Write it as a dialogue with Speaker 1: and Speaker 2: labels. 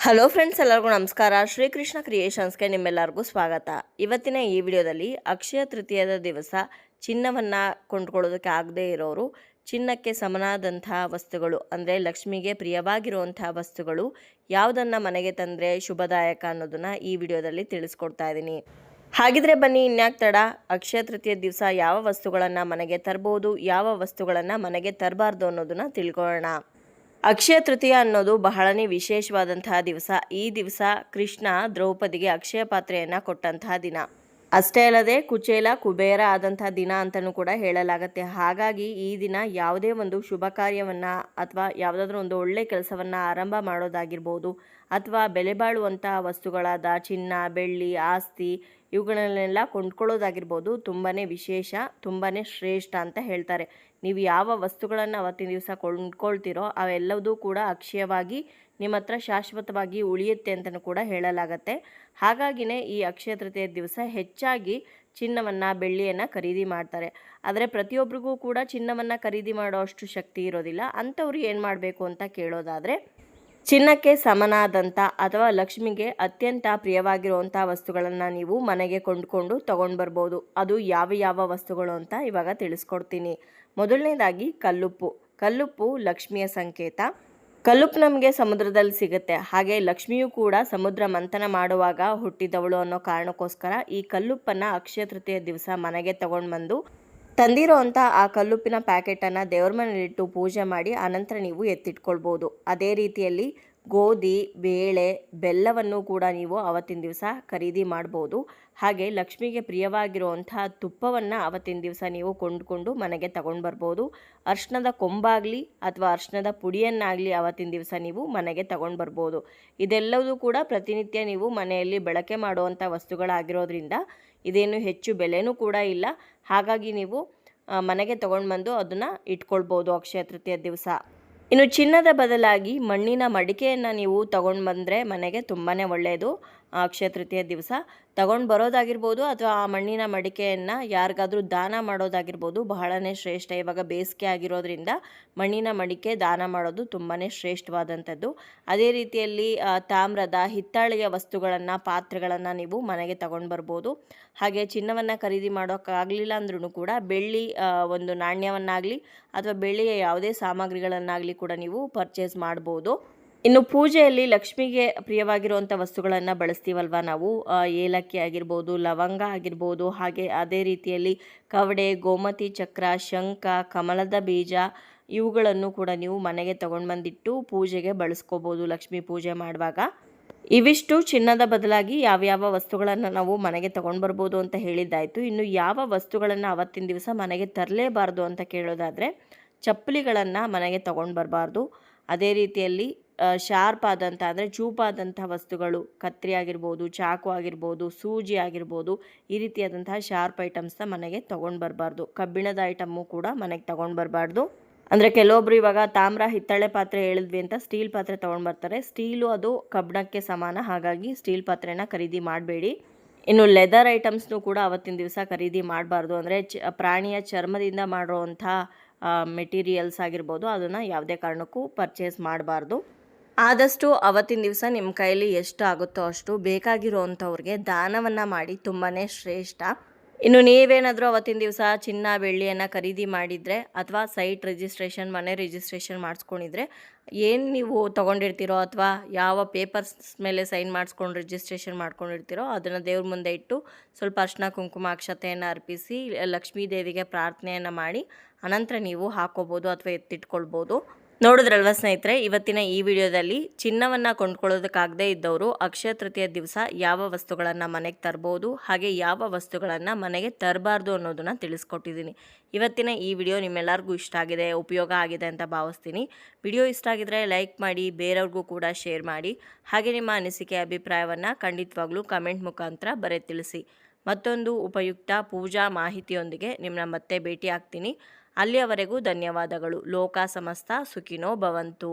Speaker 1: Hello friends, ಎಲ್ಲರಿಗೂ ನಮಸ್ಕಾರ. ಶ್ರೀಕೃಷ್ಣ ಕ್ರಿಯೇಷನ್ಸ್ಗೆ ನಿಮ್ಮೆಲ್ಲರಿಗೂ ಸ್ವಾಗತ. ಇವತ್ತಿನ ಈ ವಿಡಿಯೋದಲ್ಲಿ ಅಕ್ಷಯ ತೃತೀಯದ ದಿವಸ ಚಿನ್ನವನ್ನು ಕೊಂಡ್ಕೊಳ್ಳೋದಕ್ಕೆ ಆಗದೇ ಇರೋರು ಚಿನ್ನಕ್ಕೆ ಸಮನಾದಂತಹ ವಸ್ತುಗಳು ಅಂದರೆ ಲಕ್ಷ್ಮಿಗೆ ಪ್ರಿಯವಾಗಿರುವಂಥ ವಸ್ತುಗಳು ಯಾವುದನ್ನು ಮನೆಗೆ ತಂದರೆ ಶುಭದಾಯಕ ಅನ್ನೋದನ್ನು ಈ ವಿಡಿಯೋದಲ್ಲಿ ತಿಳಿಸ್ಕೊಡ್ತಾ ಇದ್ದೀನಿ. ಹಾಗಿದ್ರೆ ಬನ್ನಿ, ಇನ್ಯಾಕೆ ತಡ, ಅಕ್ಷಯ ತೃತೀಯ ದಿವಸ ಯಾವ ವಸ್ತುಗಳನ್ನು ಮನೆಗೆ ತರ್ಬೋದು, ಯಾವ ವಸ್ತುಗಳನ್ನು ಮನೆಗೆ ತರಬಾರ್ದು ಅನ್ನೋದನ್ನು ತಿಳ್ಕೊಳ್ಳೋಣ. ಅಕ್ಷಯ ತೃತೀಯ ಅನ್ನೋದು ಬಹಳನೇ ವಿಶೇಷವಾದಂತಹ ದಿವಸ. ಈ ದಿವಸ ಕೃಷ್ಣ ದ್ರೌಪದಿಗೆ ಅಕ್ಷಯ ಪಾತ್ರೆಯನ್ನು ಕೊಟ್ಟಂತಹ ದಿನ. ಅಷ್ಟೇ ಅಲ್ಲದೆ ಕುಚೇಲ ಕುಬೇರ ಆದಂತಹ ದಿನ ಅಂತಲೂ ಕೂಡ ಹೇಳಲಾಗತ್ತೆ. ಹಾಗಾಗಿ ಈ ದಿನ ಯಾವುದೇ ಒಂದು ಶುಭ ಕಾರ್ಯವನ್ನು ಅಥವಾ ಯಾವುದಾದ್ರೂ ಒಂದು ಒಳ್ಳೆ ಕೆಲಸವನ್ನು ಆರಂಭ ಮಾಡೋದಾಗಿರ್ಬೋದು, ಅಥವಾ ಬೆಲೆ ಬಾಳುವಂತಹ ವಸ್ತುಗಳಾದ ಚಿನ್ನ, ಬೆಳ್ಳಿ, ಆಸ್ತಿ ಇವುಗಳನ್ನೆಲ್ಲ ಕೊಂಡ್ಕೊಳ್ಳೋದಾಗಿರ್ಬೋದು ತುಂಬಾ ವಿಶೇಷ, ತುಂಬಾ ಶ್ರೇಷ್ಠ ಅಂತ ಹೇಳ್ತಾರೆ. ನೀವು ಯಾವ ವಸ್ತುಗಳನ್ನು ಅವತ್ತಿನ ದಿವಸ ಕೊಂಡ್ಕೊಳ್ತೀರೋ ಅವೆಲ್ಲವೂ ಕೂಡ ಅಕ್ಷಯವಾಗಿ ನಿಮ್ಮ ಹತ್ರ ಶಾಶ್ವತವಾಗಿ ಉಳಿಯುತ್ತೆ ಅಂತಲೂ ಕೂಡ ಹೇಳಲಾಗತ್ತೆ. ಹಾಗಾಗಿನೇ ಈ ಅಕ್ಷಯ ತೃತೀಯ ದಿವಸ ಹೆಚ್ಚಾಗಿ ಚಿನ್ನವನ್ನು, ಬೆಳ್ಳಿಯನ್ನು ಖರೀದಿ ಮಾಡ್ತಾರೆ. ಆದರೆ ಪ್ರತಿಯೊಬ್ಬರಿಗೂ ಕೂಡ ಚಿನ್ನವನ್ನು ಖರೀದಿ ಮಾಡೋ ಅಷ್ಟು ಶಕ್ತಿ ಇರೋದಿಲ್ಲ. ಅಂಥವ್ರು ಏನು ಮಾಡಬೇಕು ಅಂತ ಕೇಳೋದಾದರೆ, ಚಿನ್ನಕ್ಕೆ ಸಮನಾದಂಥ ಅಥವಾ ಲಕ್ಷ್ಮಿಗೆ ಅತ್ಯಂತ ಪ್ರಿಯವಾಗಿರುವಂಥ ವಸ್ತುಗಳನ್ನು ನೀವು ಮನೆಗೆ ಕೊಂಡ್ಕೊಂಡು ತೊಗೊಂಡು ಬರ್ಬೋದು. ಅದು ಯಾವ ಯಾವ ವಸ್ತುಗಳು ಅಂತ ಇವಾಗ ತಿಳಿಸ್ಕೊಡ್ತೀನಿ. ಮೊದಲನೇದಾಗಿ ಕಲ್ಲುಪ್ಪು. ಕಲ್ಲುಪ್ಪು ಲಕ್ಷ್ಮಿಯ ಸಂಕೇತ. ಕಲ್ಲುಪ್ಪು ನಮಗೆ ಸಮುದ್ರದಲ್ಲಿ ಸಿಗುತ್ತೆ. ಹಾಗೆ ಲಕ್ಷ್ಮಿಯೂ ಕೂಡ ಸಮುದ್ರ ಮಂಥನ ಮಾಡುವಾಗ ಹುಟ್ಟಿದವಳು ಅನ್ನೋ ಕಾರಣಕ್ಕೋಸ್ಕರ ಈ ಕಲ್ಲುಪ್ಪನ್ನು ಅಕ್ಷಯ ತೃತೀಯ ದಿವಸ ಮನೆಗೆ ತಗೊಂಡು ಬಂದು ತಂದಿರೋ ಅಂಥ ಆ ಕಲ್ಲುಪ್ಪಿನ ಪ್ಯಾಕೆಟನ್ನು ದೇವ್ರ ಮನೆಯಲ್ಲಿಟ್ಟು ಪೂಜೆ ಮಾಡಿ ಆನಂತರ ನೀವು ಎತ್ತಿಟ್ಕೊಳ್ಬೋದು. ಅದೇ ರೀತಿಯಲ್ಲಿ ಗೋಧಿ, ಬೇಳೆ, ಬೆಲ್ಲವನ್ನು ಕೂಡ ನೀವು ಅವತ್ತಿನ ದಿವಸ ಖರೀದಿ ಮಾಡ್ಬೋದು. ಹಾಗೆ ಲಕ್ಷ್ಮಿಗೆ ಪ್ರಿಯವಾಗಿರುವಂಥ ತುಪ್ಪವನ್ನು ಅವತ್ತಿನ ದಿವಸ ನೀವು ಕೊಂಡುಕೊಂಡು ಮನೆಗೆ ತಗೊಂಡು ಬರ್ಬೋದು. ಅರ್ಶಿಣದ ಕೊಂಬಾಗಲಿ ಅಥವಾ ಅರ್ಶಿಣದ ಪುಡಿಯನ್ನಾಗಲಿ ಅವತ್ತಿನ ದಿವಸ ನೀವು ಮನೆಗೆ ತಗೊಂಡು ಬರ್ಬೋದು. ಇದೆಲ್ಲವೂ ಕೂಡ ಪ್ರತಿನಿತ್ಯ ನೀವು ಮನೆಯಲ್ಲಿ ಬಳಕೆ ಮಾಡುವಂಥ ವಸ್ತುಗಳಾಗಿರೋದ್ರಿಂದ ಇದೇನು ಹೆಚ್ಚು ಬೆಲೆನೂ ಕೂಡ ಇಲ್ಲ. ಹಾಗಾಗಿ ನೀವು ಮನೆಗೆ ತೊಗೊಂಡು ಬಂದು ಅದನ್ನು ಇಟ್ಕೊಳ್ಬೋದು ಅಕ್ಷಯ ತೃತೀಯ ದಿವಸ. ಇನ್ನು ಚಿನ್ನದ ಬದಲಾಗಿ ಮಣ್ಣಿನ ಮಡಿಕೆಯನ್ನು ನೀವು ತಗೊಂಡು ಬಂದರೆ ಮನೆಗೆ ತುಂಬಾ ಒಳ್ಳೆಯದು. ಅಕ್ಷಯ ತೃತೀಯ ದಿವಸ ತಗೊಂಡು ಬರೋದಾಗಿರ್ಬೋದು ಅಥವಾ ಆ ಮಣ್ಣಿನ ಮಡಿಕೆಯನ್ನು ಯಾರಿಗಾದರೂ ದಾನ ಮಾಡೋದಾಗಿರ್ಬೋದು, ಬಹಳನೇ ಶ್ರೇಷ್ಠ. ಇವಾಗ ಬೇಸಿಗೆ ಆಗಿರೋದ್ರಿಂದ ಮಣ್ಣಿನ ಮಡಿಕೆ ದಾನ ಮಾಡೋದು ತುಂಬಾ ಶ್ರೇಷ್ಠವಾದಂಥದ್ದು. ಅದೇ ರೀತಿಯಲ್ಲಿ ತಾಮ್ರದ, ಹಿತ್ತಾಳೆಯ ವಸ್ತುಗಳನ್ನು, ಪಾತ್ರೆಗಳನ್ನು ನೀವು ಮನೆಗೆ ತಗೊಂಡು ಬರ್ಬೋದು. ಹಾಗೆ ಚಿನ್ನವನ್ನು ಖರೀದಿ ಮಾಡೋಕ್ಕಾಗಲಿಲ್ಲ ಅಂದ್ರೂ ಕೂಡ ಬೆಳ್ಳಿ ಒಂದು ನಾಣ್ಯವನ್ನಾಗಲಿ ಅಥವಾ ಬೆಳ್ಳಿಯ ಯಾವುದೇ ಸಾಮಗ್ರಿಗಳನ್ನಾಗಲಿ ಕೂಡ ನೀವು ಪರ್ಚೇಸ್ ಮಾಡ್ಬೋದು. ಇನ್ನು ಪೂಜೆಯಲ್ಲಿ ಲಕ್ಷ್ಮಿಗೆ ಪ್ರಿಯವಾಗಿರುವಂಥ ವಸ್ತುಗಳನ್ನು ಬಳಸ್ತೀವಲ್ವ ನಾವು, ಏಲಕ್ಕಿ ಆಗಿರ್ಬೋದು, ಲವಂಗ ಆಗಿರ್ಬೋದು, ಹಾಗೆ ಅದೇ ರೀತಿಯಲ್ಲಿ ಕವಡೆ, ಗೋಮತಿ ಚಕ್ರ, ಶಂಖ, ಕಮಲದ ಬೀಜ ಇವುಗಳನ್ನು ಕೂಡ ನೀವು ಮನೆಗೆ ತಗೊಂಡು ಬಂದಿಟ್ಟು ಪೂಜೆಗೆ ಬಳಸ್ಕೋಬೋದು ಲಕ್ಷ್ಮೀ ಪೂಜೆ ಮಾಡುವಾಗ. ಇವಿಷ್ಟು ಚಿನ್ನದ ಬದಲಾಗಿ ಯಾವ್ಯಾವ ವಸ್ತುಗಳನ್ನು ನಾವು ಮನೆಗೆ ತಗೊಂಡು ಬರ್ಬೋದು ಅಂತ ಹೇಳಿದ್ದಾಯಿತು. ಇನ್ನು ಯಾವ ವಸ್ತುಗಳನ್ನು ಅವತ್ತಿನ ದಿವಸ ಮನೆಗೆ ತರಲೇಬಾರ್ದು ಅಂತ ಕೇಳೋದಾದರೆ, ಚಪ್ಪಲಿಗಳನ್ನು ಮನೆಗೆ ತಗೊಂಡು ಬರಬಾರ್ದು. ಅದೇ ರೀತಿಯಲ್ಲಿ ಶಾರ್ಪ್ ಆದಂಥ ಅಂದರೆ ಚೂಪಾದಂಥ ವಸ್ತುಗಳು, ಕತ್ತರಿ ಆಗಿರ್ಬೋದು, ಚಾಕು ಆಗಿರ್ಬೋದು, ಸೂಜಿ ಆಗಿರ್ಬೋದು, ಈ ರೀತಿಯಾದಂತಹ ಶಾರ್ಪ್ ಐಟಮ್ಸ್ನ ಮನೆಗೆ ತೊಗೊಂಡು ಬರಬಾರ್ದು. ಕಬ್ಬಿಣದ ಐಟಮ್ಮು ಕೂಡ ಮನೆಗೆ ತೊಗೊಂಡು ಬರಬಾರ್ದು. ಅಂದರೆ ಕೆಲವೊಬ್ರು ಇವಾಗ ತಾಮ್ರ, ಹಿತ್ತಾಳೆ ಪಾತ್ರೆ ಹೇಳಿದ್ವಿ ಅಂತ ಸ್ಟೀಲ್ ಪಾತ್ರೆ ತೊಗೊಂಡು ಬರ್ತಾರೆ. ಸ್ಟೀಲು ಅದು ಕಬ್ಬಿಣಕ್ಕೆ ಸಮಾನ, ಹಾಗಾಗಿ ಸ್ಟೀಲ್ ಪಾತ್ರೆನ ಖರೀದಿ ಮಾಡಬೇಡಿ. ಇನ್ನು ಲೆದರ್ ಐಟಮ್ಸ್ನೂ ಕೂಡ ಅವತ್ತಿನ ದಿವಸ ಖರೀದಿ ಮಾಡಬಾರ್ದು. ಅಂದರೆ ಪ್ರಾಣಿಯ ಚರ್ಮದಿಂದ ಮಾಡಿರೋವಂಥ ಮೆಟೀರಿಯಲ್ಸ್ ಆಗಿರ್ಬೋದು, ಅದನ್ನು ಯಾವುದೇ ಕಾರಣಕ್ಕೂ ಪರ್ಚೇಸ್ ಮಾಡಬಾರ್ದು. ಆದಷ್ಟು ಅವತ್ತಿನ ದಿವಸ ನಿಮ್ಮ ಕೈಯಲ್ಲಿ ಎಷ್ಟು ಆಗುತ್ತೋ ಅಷ್ಟು ಬೇಕಾಗಿರೋವಂಥವ್ರಿಗೆ ದಾನವನ್ನು ಮಾಡಿ ತುಂಬಾ ಶ್ರೇಷ್ಠ. ಇನ್ನು ನೀವೇನಾದರೂ ಅವತ್ತಿನ ದಿವಸ ಚಿನ್ನ, ಬೆಳ್ಳಿಯನ್ನು ಖರೀದಿ ಮಾಡಿದರೆ ಅಥವಾ ಸೈಟ್ ರಿಜಿಸ್ಟ್ರೇಷನ್, ಮನೆ ರಿಜಿಸ್ಟ್ರೇಷನ್ ಮಾಡಿಸ್ಕೊಂಡಿದ್ರೆ, ಏನು ನೀವು ತೊಗೊಂಡಿರ್ತೀರೋ ಅಥವಾ ಯಾವ ಪೇಪರ್ಸ್ ಮೇಲೆ ಸೈನ್ ಮಾಡಿಸ್ಕೊಂಡು ರಿಜಿಸ್ಟ್ರೇಷನ್ ಮಾಡ್ಕೊಂಡಿರ್ತೀರೋ ಅದನ್ನು ದೇವ್ರ ಮುಂದೆ ಇಟ್ಟು ಸ್ವಲ್ಪ ಅರ್ಶಿನ, ಕುಂಕುಮ, ಅಕ್ಷತೆಯನ್ನು ಅರ್ಪಿಸಿ ಲಕ್ಷ್ಮೀ ದೇವಿಗೆ ಪ್ರಾರ್ಥನೆಯನ್ನು ಮಾಡಿ ಅನಂತರ ನೀವು ಹಾಕೋಬೋದು ಅಥವಾ ಎತ್ತಿಟ್ಕೊಳ್ಬೋದು. ನೋಡಿದ್ರಲ್ವ ಸ್ನೇಹಿತರೆ, ಇವತ್ತಿನ ಈ ವಿಡಿಯೋದಲ್ಲಿ ಚಿನ್ನವನ್ನು ಕೊಂಡ್ಕೊಳ್ಳೋದಕ್ಕಾಗದೇ ಇದ್ದವರು ಅಕ್ಷಯ ತೃತೀಯ ದಿವಸ ಯಾವ ವಸ್ತುಗಳನ್ನು ಮನೆಗೆ ತರ್ಬೋದು, ಹಾಗೆ ಯಾವ ವಸ್ತುಗಳನ್ನು ಮನೆಗೆ ತರಬಾರ್ದು ಅನ್ನೋದನ್ನು ತಿಳಿಸ್ಕೊಟ್ಟಿದ್ದೀನಿ. ಇವತ್ತಿನ ಈ ವಿಡಿಯೋ ನಿಮ್ಮೆಲ್ಲರಿಗೂ ಇಷ್ಟ ಆಗಿದೆ, ಉಪಯೋಗ ಆಗಿದೆ ಅಂತ ಭಾವಿಸ್ತೀನಿ. ವಿಡಿಯೋ ಇಷ್ಟ ಆಗಿದ್ರೆ ಲೈಕ್ ಮಾಡಿ, ಬೇರೆಯವ್ರಿಗೂ ಕೂಡ ಶೇರ್ ಮಾಡಿ. ಹಾಗೆ ನಿಮ್ಮ ಅನಿಸಿಕೆ, ಅಭಿಪ್ರಾಯವನ್ನು ಖಂಡಿತವಾಗ್ಲೂ ಕಮೆಂಟ್ ಮುಖಾಂತರ ಬರೆದು ತಿಳಿಸಿ. ಮತ್ತೊಂದು ಉಪಯುಕ್ತ ಪೂಜಾ ಮಾಹಿತಿಯೊಂದಿಗೆ ನಿಮ್ಮನ್ನ ಮತ್ತೆ ಭೇಟಿ ಆಗ್ತೀನಿ. ಅಲ್ಲಿಯವರೆಗೂ ಧನ್ಯವಾದಗಳು. ಲೋಕ ಸಮಸ್ತ ಸುಖಿನೋ ಭವಂತು.